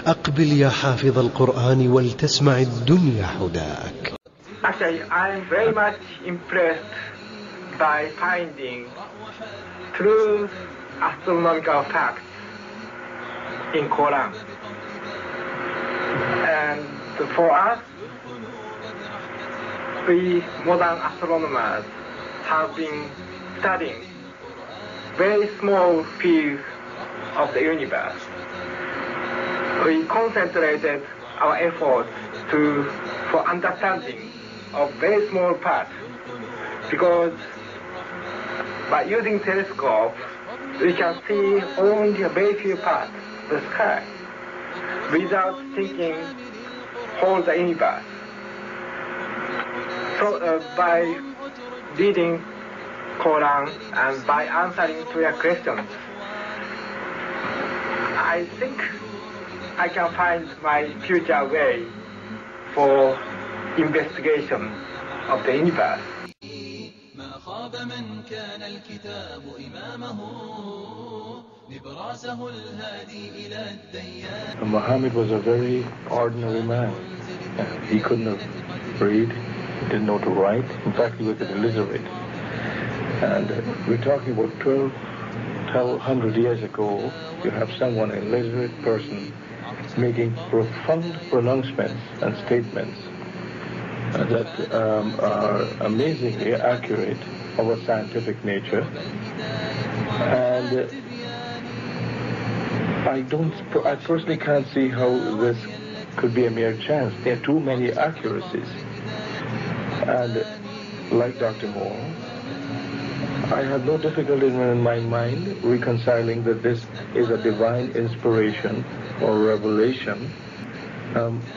أقبل يا حافظ القرآن ولتسمع الدنيا هداك. Actually, I'm very much impressed by finding true astronomical facts in Quran. And for us, we modern astronomers have been studying very small fields of the universe. We concentrated our efforts for understanding of very small parts, because by using telescope we can see only a very few parts of the sky without thinking whole the universe. So by reading Quran and by answering to your questions, I think I can find my future way for investigation of the universe. Muhammad was a very ordinary man. He couldn't have read, didn't know to write. In fact, he was illiterate. And we're talking about 1,200 years ago. You have someone, an illiterate person, making profound pronouncements and statements that are amazingly accurate of a scientific nature. And I personally can't see how this could be a mere chance. There are too many accuracies. And like Dr. Moore, I have no difficulty in my mind reconciling that this is a divine inspiration or revelation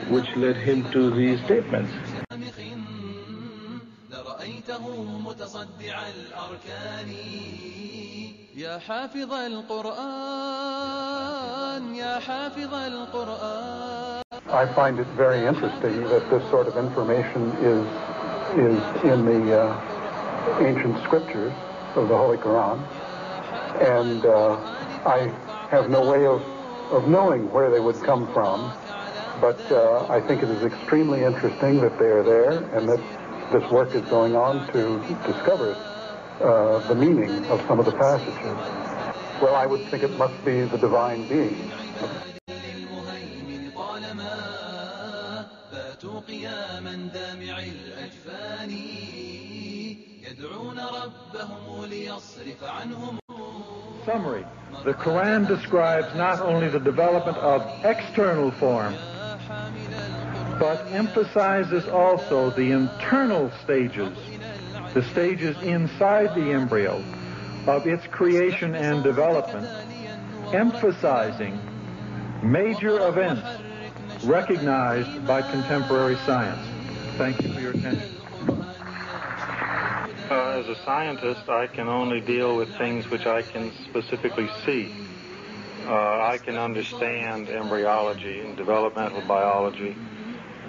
which led him to these statements. يا حافظ القرآن يا حافظ القرآن. I find it very interesting that this sort of information is in the ancient scriptures of the Holy Quran, and I have no way of knowing where they would come from, but I think it is extremely interesting that they are there and that this work is going on to discover the meaning of some of the passages. Well, I would think it must be the divine being. Summary. The Quran describes not only the development of external form, but emphasizes also the internal stages, the stages inside the embryo of its creation and development, emphasizing major events recognized by contemporary science. Thank you for your attention. As a scientist, I can only deal with things which I can specifically see. I can understand embryology and developmental biology.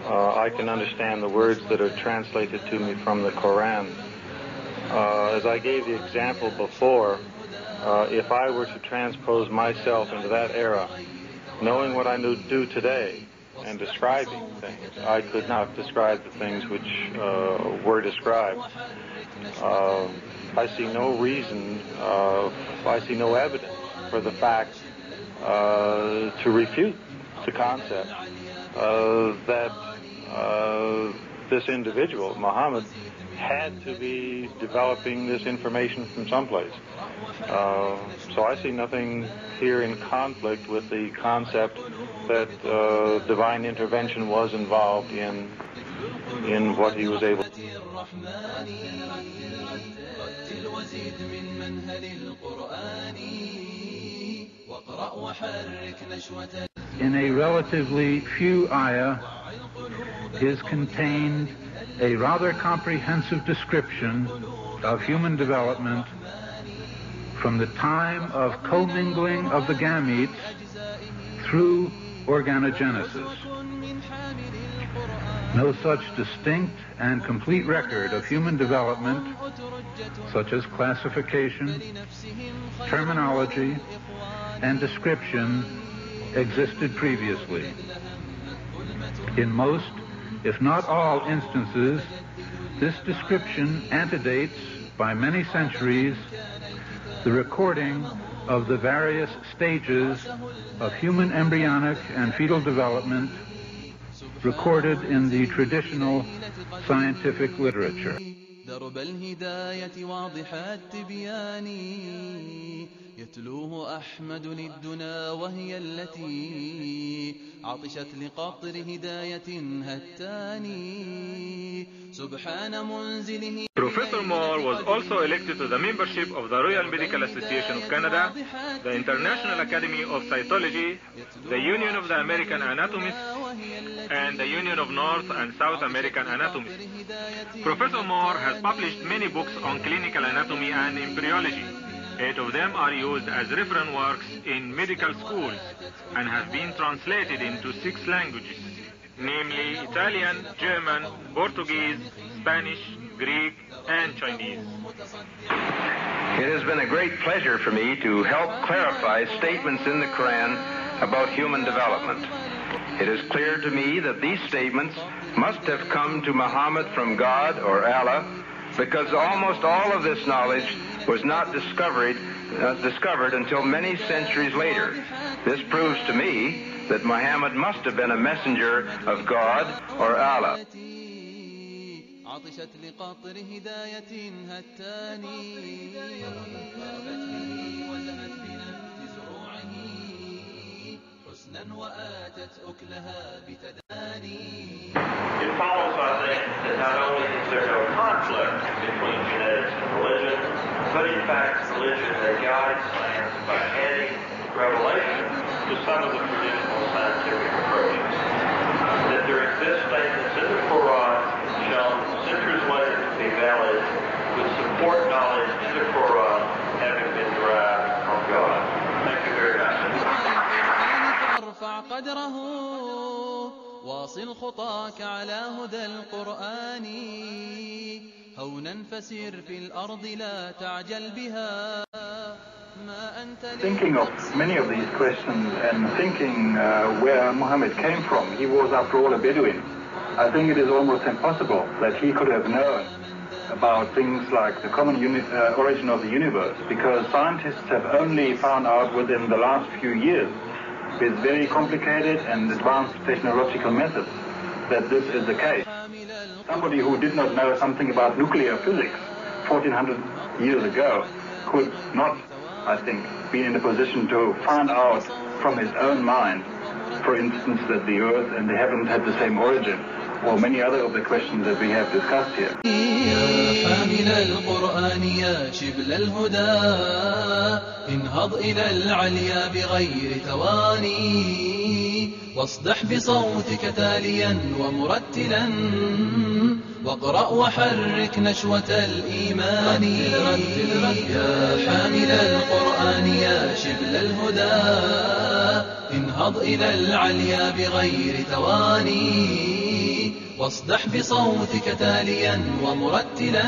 I can understand the words that are translated to me from the Quran. As I gave the example before, if I were to transpose myself into that era, knowing what I do today and describing things, I could not describe the things which were described. I see no reason, I see no evidence for the fact to refute the concept that this individual, Muhammad, had to be developing this information from someplace. So I see nothing here in conflict with the concept that divine intervention was involved in what he was able to do. In a relatively few ayah is contained a rather comprehensive description of human development from the time of commingling of the gametes through organogenesis. No such distinct and complete record of human development, such as classification, terminology, and description, existed previously. In most, if not all instances, this description antedates by many centuries the recording of the various stages of human embryonic and fetal development recorded in the traditional scientific literature. درب الهداية واضح التبيان يتلوه أحمد الدنا وهي التي عطشت لقطر هداية هتاني سبحان منزله. Professor Moore was also elected to the membership of the Royal Medical Association of Canada, the International Academy of Cytology, the Union of the American Anatomists, and the Union of North and South American Anatomists. Professor Moore has published many books on clinical anatomy and embryology. 8 of them are used as reference works in medical schools and have been translated into 6 languages, namely Italian, German, Portuguese, Spanish, Greek, and Chinese. It has been a great pleasure for me to help clarify statements in the Quran about human development. It is clear to me that these statements must have come to Muhammad from God or Allah, because almost all of this knowledge was not discovered until many centuries later. This proves to me that Muhammad must have been a messenger of God or Allah. عطشت لقطر هداية هتاني وزهت بنبت زروعه حسنا وآتت أكلها بتداني. It follows, I think, that not only is there no conflict between genetics and religion, but in fact religion that guides science by adding revelation to some of the traditional scientific approaches. That there exist statements in the Quran shown centuries later to be valid, would support knowledge in the Quran having been derived from God. Thank you very much. فارفع قدره واصل خطاك على هدى القرآن هونا فسير في الأرض لا تعجل بها. Thinking of many of these questions and thinking where Muhammad came from, he was after all a Bedouin. I think it is almost impossible that he could have known about things like the common origin of the universe, because scientists have only found out within the last few years with very complicated and advanced technological methods that this is the case. Somebody who did not know something about nuclear physics 1400 years ago could not, I think, be in a position to find out from his own mind, for instance, that the earth and the heavens had the same origin, or many other of the questions that we have discussed here. يا حامل القرآن يا شبل الهدى انهض إلى العليا بغير تواني واصدح بصوتك تاليا ومرتلا واقرأ وحرك نشوة الإيمان. يا حامل القرآن يا شبل الهدى انهض إلى العليا بغير تواني واصدح بصوتك تاليا ومرتلا